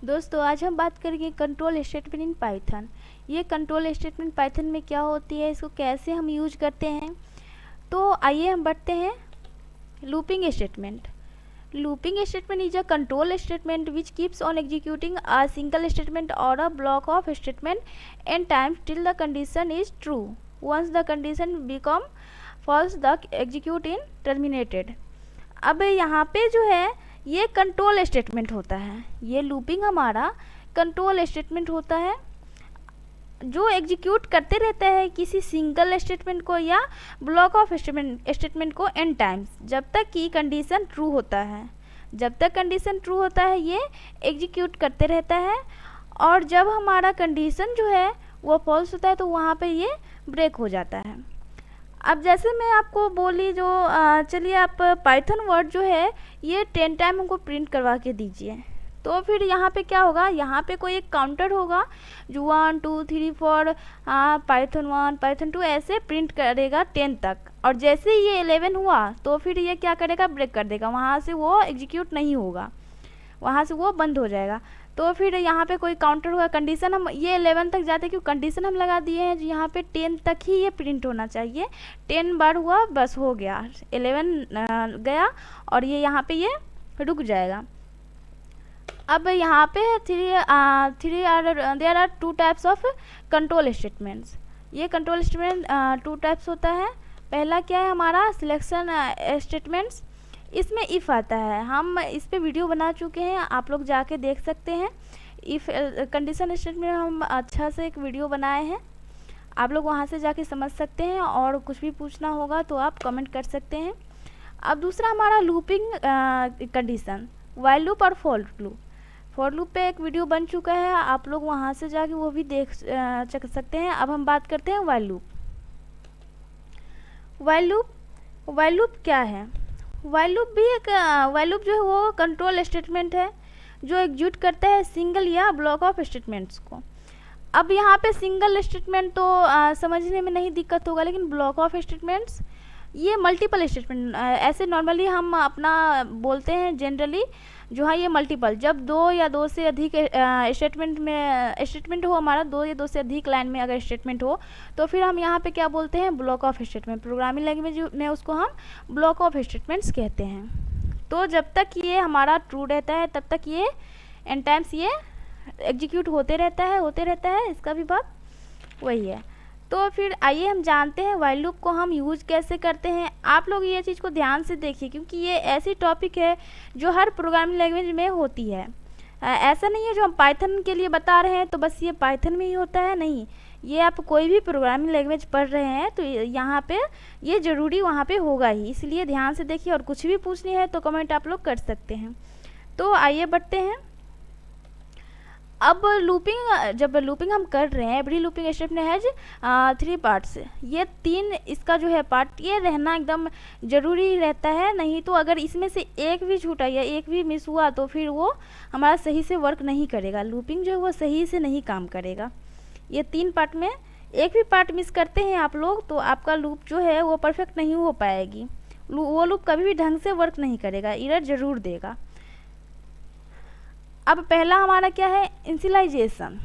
दोस्तों आज हम बात करेंगे कंट्रोल स्टेटमेंट इन पाइथन। ये कंट्रोल स्टेटमेंट पाइथन में क्या होती है, इसको कैसे हम यूज करते हैं। तो आइए हम बढ़ते हैं looping statement. Looping statement is a control statement which keeps on executing a single statement और a block of statement n time till the condition is true. Once the condition become false the execute in terminated. अब यहाँ पे जो है ये control statement होता है, ये लूपिंग हमारा कंट्रोल स्टेटमेंट होता है जो एग्जीक्यूट करते रहता है किसी सिंगल स्टेटमेंट को या ब्लॉक ऑफ स्टेटमेंट को एन टाइम्स, जब तक कि कंडीशन ट्रू होता है। जब तक कंडीशन ट्रू होता है ये एग्जीक्यूट करते रहता है, और जब हमारा कंडीशन जो है वो फॉल्स होता है तो वहाँ पे ये ब्रेक हो जाता है। अब जैसे मैं आपको बोली जो चलिए आप पाइथन वर्ड जो है ये 10 टाइम हमको प्रिंट करवा के दीजिए, तो फिर यहाँ पे क्या होगा, यहाँ पे कोई एक काउंटर होगा जो 1 2 3 4 पाइथन 1 पाइथन 2 ऐसे प्रिंट करेगा 10 तक, और जैसे ही ये 11 हुआ तो फिर ये क्या करेगा, ब्रेक कर देगा, वहाँ से वो एग्जीक्यूट नहीं होगा, वहाँ से वो बंद हो जाएगा। तो फिर यहाँ पे कोई काउंटर होगा, कंडीशन हम ये 11 तक जाते क्योंकि कंडीशन हम लगा दिए हैं जो यहाँ पे 10 तक ही ये प्रिंट होना चाहिए। 10 बार हुआ बस हो गया, 11 गया और ये यहाँ पे ये रुक जाएगा। अब यहाँ पे there are 2 types of control statements. ये कंट्रोल स्टेटमेंट 2 टाइप्स होता है। पहला क्या है हमारा सिलेक्शन स्टेटमेंट्स, इसमें इफ़ आता है, हम इस पे वीडियो बना चुके हैं, आप लोग जाके देख सकते हैं। इफ़ कंडीशन स्टेटमेंट हम अच्छा से एक वीडियो बनाए हैं, आप लोग वहाँ से जाके समझ सकते हैं, और कुछ भी पूछना होगा तो आप कमेंट कर सकते हैं। अब दूसरा हमारा लूपिंग कंडीशन, व्हाइल लूप और फॉर लूप पे एक वीडियो बन चुका है, आप लोग वहाँ से जाके वो भी देख सकते हैं। अब हम बात करते हैं व्हाइल लूप। व्हाइल लूप क्या है, व्हाइल लूप भी एक व्हाइल लूप जो है वो कंट्रोल स्टेटमेंट है जो एग्जीक्यूट करता है सिंगल या ब्लॉक ऑफ स्टेटमेंट्स को। अब यहाँ पे सिंगल स्टेटमेंट तो समझने में नहीं दिक्कत होगा, लेकिन ब्लॉक ऑफ स्टेटमेंट्स ये मल्टीपल स्टेटमेंट ऐसे नॉर्मली हम अपना बोलते हैं जनरली, जो है ये मल्टीपल, जब 2 या 2 से अधिक स्टेटमेंट हो हमारा, 2 या 2 से अधिक लाइन में अगर स्टेटमेंट हो तो फिर हम यहाँ पे क्या बोलते हैं, block of statement. Programming language में उसको हम ब्लॉक ऑफ स्टेटमेंट्स कहते हैं। तो जब तक ये हमारा ट्रू रहता है तब तक ये एन टाइम्स ये एग्जीक्यूट होते रहता है, इसका भी बात वही है। तो फिर आइए हम जानते हैं व्हाइल लूप को हम यूज कैसे करते हैं। आप लोग ये चीज़ को ध्यान से देखिए क्योंकि ये ऐसी टॉपिक है जो हर प्रोग्रामिंग लैंग्वेज में होती है। ऐसा नहीं है जो हम पाइथन के लिए बता रहे हैं तो बस ये पाइथन में ही होता है, नहीं, ये आप कोई भी प्रोग्रामिंग लैंग्वेज पढ़ रहे हैं तो यहाँ पे ये ज़रूरी वहाँ पे होगा ही, इसलिए ध्यान से देखिए, और कुछ भी पूछनी है तो कमेंट आप लोग कर सकते हैं। तो आइए बढ़ते हैं। अब जब लूपिंग हम कर रहे हैं, every looping statement has 3 parts. ये 3 इसका जो है पार्ट ये रहना एकदम ज़रूरी रहता है, नहीं तो अगर इसमें से एक भी छूटा या एक भी मिस हुआ तो फिर वो हमारा सही से वर्क नहीं करेगा, लूपिंग जो है वो सही से नहीं काम करेगा। ये 3 पार्ट में एक भी पार्ट मिस करते हैं आप लोग तो आपका लूप जो है वो परफेक्ट नहीं हो पाएगी, वो लूप कभी भी ढंग से वर्क नहीं करेगा, एरर ज़रूर देगा। अब पहला हमारा क्या है, इनिशियलाइजेशन।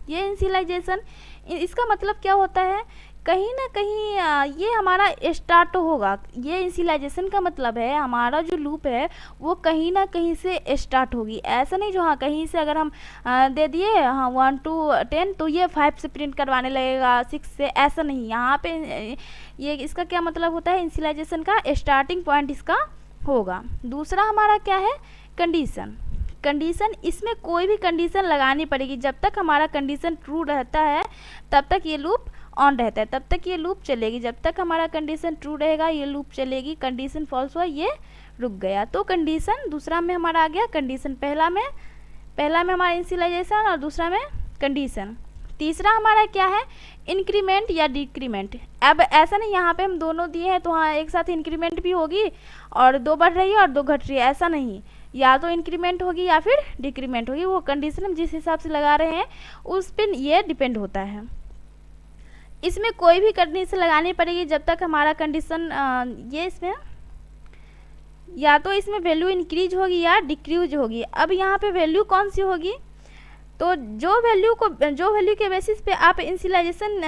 ये इनिशियलाइजेशन इसका मतलब क्या होता है, कहीं ना कहीं ये हमारा स्टार्ट होगा। ये इनिशियलाइजेशन का मतलब है हमारा जो लूप है वो कहीं ना कहीं से स्टार्ट होगी, ऐसा नहीं जो हाँ कहीं से अगर हम दे दिए 1 to 10 तो ये 5 से प्रिंट करवाने लगेगा, 6 से, ऐसा नहीं। यहाँ पे ये इसका क्या मतलब होता है, इनिशियलाइजेशन का स्टार्टिंग पॉइंट इसका होगा। दूसरा हमारा क्या है, कंडीशन। इसमें कोई भी कंडीशन लगानी पड़ेगी, जब तक हमारा कंडीशन ट्रू रहता है तब तक ये लूप ऑन रहता है, तब तक ये लूप चलेगी, जब तक हमारा कंडीशन ट्रू रहेगा ये लूप चलेगी, कंडीशन फॉल्स हुआ ये रुक गया। तो कंडीशन दूसरा में हमारा आ गया कंडीशन, पहला में हमारा इनिशियलाइजेशन और दूसरा में कंडीशन। तीसरा हमारा क्या है, इंक्रीमेंट या डिक्रीमेंट। अब ऐसा नहीं यहाँ पे हम दोनों दिए हैं तो हाँ एक साथ इंक्रीमेंट भी होगी और 2 बढ़ रही है और 2 घट रही है, ऐसा नहीं, या तो इंक्रीमेंट होगी या फिर डिक्रीमेंट होगी, वो कंडीशन हम जिस हिसाब से लगा रहे हैं उस पर ये डिपेंड होता है। इसमें कोई भी कंडीशन लगानी पड़ेगी जब तक हमारा कंडीशन ये इसमें या तो इसमें वैल्यू इंक्रीज होगी या डिक्रीज होगी। अब यहाँ पे वैल्यू कौन सी होगी, तो जो वैल्यू के बेसिस पे आप इनिशियलाइजेशन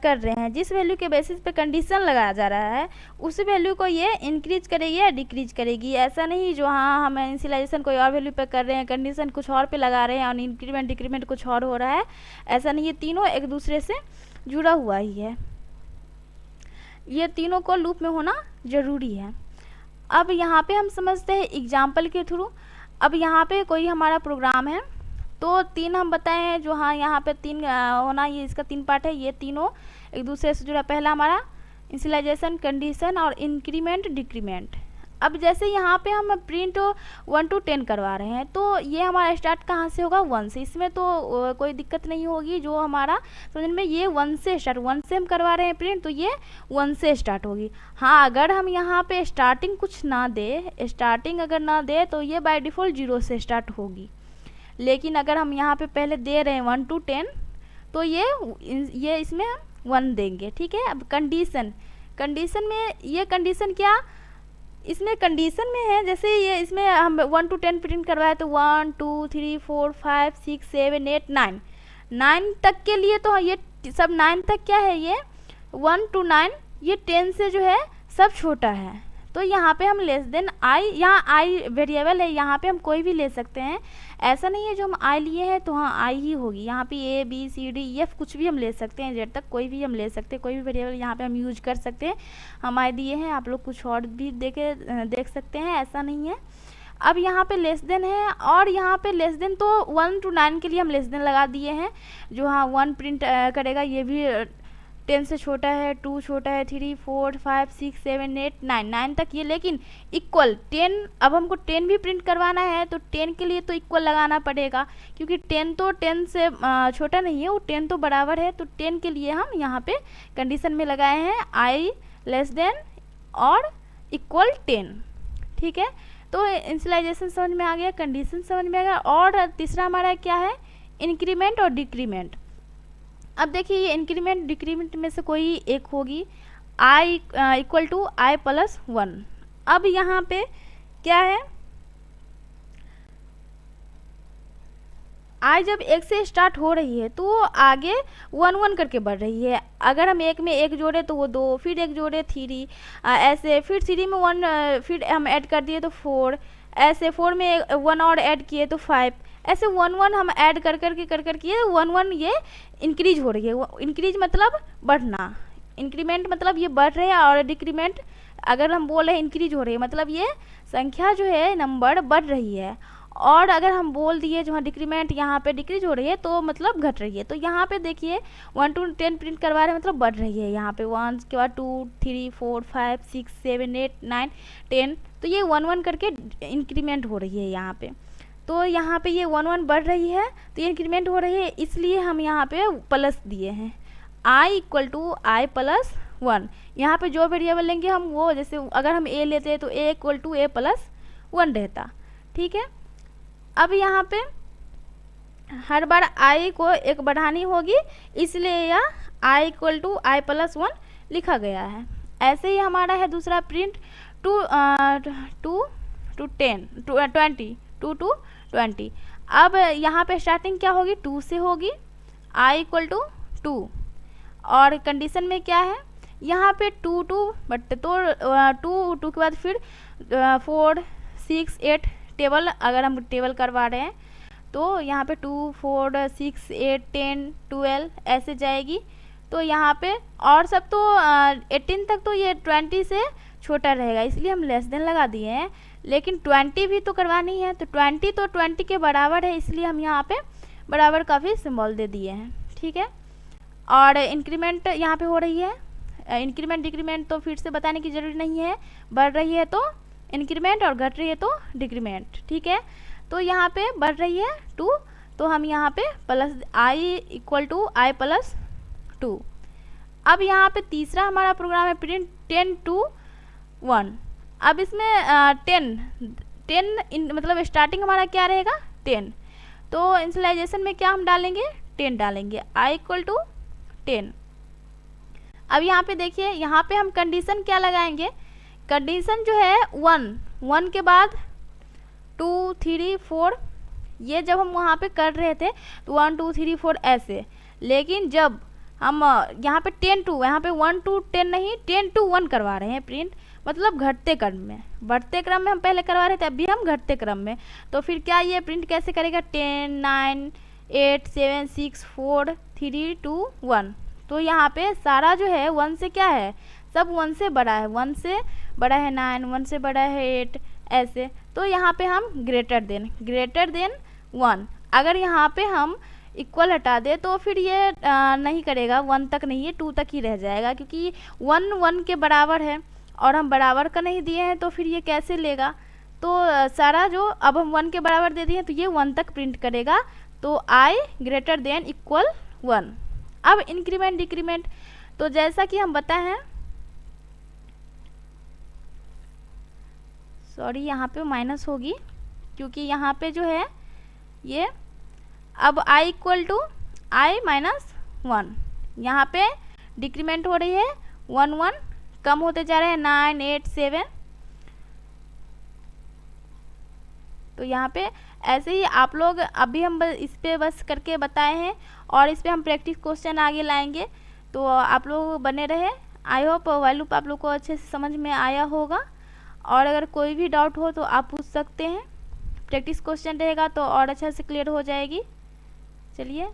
कर रहे हैं, जिस वैल्यू के बेसिस पे कंडीशन लगाया जा रहा है, उस वैल्यू को ये इंक्रीज करेगी या डिक्रीज करेगी। ऐसा नहीं जो हाँ हम इनिशियलाइजेशन कोई और वैल्यू पे कर रहे हैं, कंडीशन कुछ और पे लगा रहे हैं और इंक्रीमेंट डिक्रीमेंट कुछ और हो रहा है, ऐसा नहीं। ये तीनों एक दूसरे से जुड़ा हुआ ही है, ये तीनों को लूप में होना ज़रूरी है। अब यहाँ पे हम समझते हैं एग्जाम्पल के थ्रू। अब यहाँ पे कोई हमारा प्रोग्राम है, तो तीन हम बताए हैं जो हाँ यहाँ पे तीन होना, ये इसका तीन पार्ट है, ये तीनों एक दूसरे से जुड़ा। पहला हमारा इनिशियलाइजेशन, कंडीशन और इंक्रीमेंट डिक्रीमेंट। अब जैसे यहाँ पे हम प्रिंट 1 to 10 करवा रहे हैं, तो ये हमारा स्टार्ट कहाँ से होगा, 1 से। इसमें तो कोई दिक्कत नहीं होगी, जो हमारा समझ में ये 1 से स्टार्ट, 1 से हम करवा रहे हैं प्रिंट, तो ये 1 से स्टार्ट होगी। हाँ, अगर हम यहाँ पे स्टार्टिंग कुछ ना दे, स्टार्टिंग अगर ना दे तो ये बाय डिफ़ॉल्ट 0 से स्टार्ट होगी। लेकिन अगर हम यहाँ पे पहले दे रहे हैं 1 to 10, तो ये इसमें हम 1 देंगे, ठीक है। अब कंडीशन में ये कंडीशन क्या, इसमें कंडीशन में है, जैसे ये इसमें हम 1 to 10 प्रिंट करवाए, तो 1 2 3 4 5 6 7 8 9 तक के लिए, तो ये सब 9 तक क्या है, ये 1 to 9, ये 10 से जो है सब छोटा है। तो यहाँ पे हम लेस देन आई, यहाँ आई वेरिएबल है, यहाँ पे हम कोई भी ले सकते हैं, ऐसा नहीं है जो हम आई लिए हैं तो हाँ आई ही होगी। यहाँ पे A B C D E F कुछ भी हम ले सकते हैं, जेड तक कोई भी हम ले सकते हैं, कोई भी वेरिएबल यहाँ पे हम यूज कर सकते हैं। हम आई दिए हैं, आप लोग कुछ और भी देख सकते हैं, ऐसा नहीं है। अब यहाँ पे लेस देन है, और यहाँ पे लेस देन तो 1 to 9 के लिए हम लेस देन लगा दिए हैं, जो हाँ 1 प्रिंट करेगा, ये भी 10 से छोटा है, 2 छोटा है, 3 4 5 6 7 8 9 तक ये, लेकिन इक्वल 10। अब हमको 10 भी प्रिंट करवाना है, तो 10 के लिए तो इक्वल लगाना पड़ेगा, क्योंकि 10 तो 10 से छोटा नहीं है, वो 10 तो बराबर है। तो 10 के लिए हम यहाँ पे कंडीशन में लगाए हैं आई लेस देन और इक्वल 10, ठीक है। तो इनिशियलाइजेशन समझ में आ गया, कंडीशन समझ में आ गया। और तीसरा हमारा क्या है, इंक्रीमेंट और डिक्रीमेंट। अब देखिए ये इंक्रीमेंट डिक्रीमेंट में से कोई एक होगी, आई इक्वल टू आई प्लस 1। अब यहाँ पे क्या है, आई जब 1 से स्टार्ट हो रही है तो आगे 1 1 करके बढ़ रही है। अगर हम एक में 1 जोड़े तो वो 2, फिर 1 जोड़े 3, ऐसे फिर 3 में 1 फिर हम ऐड कर दिए तो 4, ऐसे 4 में 1 और ऐड किए तो 5, ऐसे 1 1 हम ऐड कर करके 1 1 ये इंक्रीज हो रही है। इंक्रीज मतलब बढ़ना, इंक्रीमेंट मतलब ये बढ़ रहे हैं, और डिक्रीमेंट अगर हम बोल रहे हैं इंक्रीज हो रही है मतलब ये संख्या जो है नंबर बढ़ रही है। और अगर हम बोल दिए जो हाँ डिक्रीमेंट यहाँ पे डिक्रीज हो रही है तो मतलब घट रही है। तो यहाँ पे देखिए 1 to 10 प्रिंट करवा रहे हैं मतलब बढ़ रही है। यहाँ पे 1 के बाद 2 3 4 5 6 7 8 9 10, तो ये 1 1 करके इंक्रीमेंट हो रही है यहाँ पे। तो यहाँ पे ये 1 1 बढ़ रही है तो ये इंक्रीमेंट हो रही है, इसलिए हम यहाँ पे प्लस दिए हैं, आई इक्वल टू आई प्लस 1। यहाँ पे जो वेरिएबल लेंगे हम वो, जैसे अगर हम ए लेते हैं तो ए इक्वल टू ए प्लस 1 रहता, ठीक है। अब यहाँ पे हर बार आई को एक बढ़ानी होगी, इसलिए यह आई इक्वल टू आई प्लस 1 लिखा गया है। ऐसे ही हमारा है दूसरा प्रिंट 2 to 20। अब यहाँ पे स्टार्टिंग क्या होगी, 2 से होगी, आई इक्वल टू 2। और कंडीशन में क्या है, यहाँ पे 2 2 बट तो 2 के बाद फिर 4 6 8 टेबल, अगर हम टेबल करवा रहे हैं तो यहाँ पे 2 4 6 8 10 12 ऐसे जाएगी। तो यहाँ पे और सब तो 18 तक तो ये 20 से छोटा रहेगा, इसलिए हम लेस देन लगा दिए हैं। लेकिन 20 भी तो करवानी है, तो 20 तो 20 के बराबर है, इसलिए हम यहाँ पे बराबर का भी सिंबल दे दिए हैं, ठीक है। और इंक्रीमेंट यहाँ पे हो रही है, इंक्रीमेंट डिक्रीमेंट तो फिर से बताने की ज़रूरी नहीं है, बढ़ रही है तो इंक्रीमेंट और घट रही है तो डिक्रीमेंट, ठीक है। तो यहाँ पे बढ़ रही है 2, तो हम यहाँ पे plus I equal to I plus 2। अब यहाँ पे तीसरा हमारा प्रोग्राम है प्रिंट 10 to 1। अब इसमें 10 मतलब स्टार्टिंग हमारा क्या रहेगा 10, तो इनिशियलाइजेशन में क्या हम डालेंगे 10 डालेंगे, आई इक्वल टू 10। अब यहाँ पे देखिए, यहाँ पे हम कंडीशन क्या लगाएंगे, कंडीशन जो है 1 के बाद 2 3 4 ये जब हम वहाँ पे कर रहे थे तो 1 2 3 4 ऐसे, लेकिन जब हम यहाँ पे 10 टू, यहाँ पे 1 to 10 नहीं 10 to 1 करवा रहे हैं प्रिंट, मतलब घटते क्रम में। बढ़ते क्रम में हम पहले करवा रहे थे, अभी हम घटते क्रम में। तो फिर क्या ये प्रिंट कैसे करेगा, 10 9 8 7 6 4 3 2 1। तो यहाँ पे सारा जो है 1 से क्या है, सब 1 से बड़ा है, 1 से बड़ा है 9, 1 से बड़ा है 8 ऐसे। तो यहाँ पे हम ग्रेटर देन 1, अगर यहाँ पे हम इक्वल हटा दे तो फिर ये नहीं करेगा, 1 तक नहीं, ये 2 तक ही रह जाएगा, क्योंकि 1 1 के बराबर है और हम बराबर का नहीं दिए हैं, तो फिर ये कैसे लेगा। तो सारा जो अब हम 1 के बराबर दे दिए तो ये 1 तक प्रिंट करेगा। तो i ग्रेटर देन इक्वल 1। अब इंक्रीमेंट डिक्रीमेंट, तो जैसा कि हम बताए हैं, सॉरी यहाँ पे माइनस होगी क्योंकि यहाँ पे जो है ये अब i equal to i minus 1, यहाँ पे डिक्रीमेंट हो रही है 1 1, कम होते जा रहे हैं 9 8 7। तो यहाँ पे ऐसे ही आप लोग, अभी हम इस पे बस करके बताए हैं और इस पे हम प्रैक्टिस क्वेश्चन आगे लाएंगे। तो आप लोग बने रहे। आई होप व्हाइल लूप आप लोग को अच्छे से समझ में आया होगा, और अगर कोई भी डाउट हो तो आप पूछ सकते हैं। प्रैक्टिस क्वेश्चन रहेगा तो और अच्छा से क्लियर हो जाएगी। चलिए।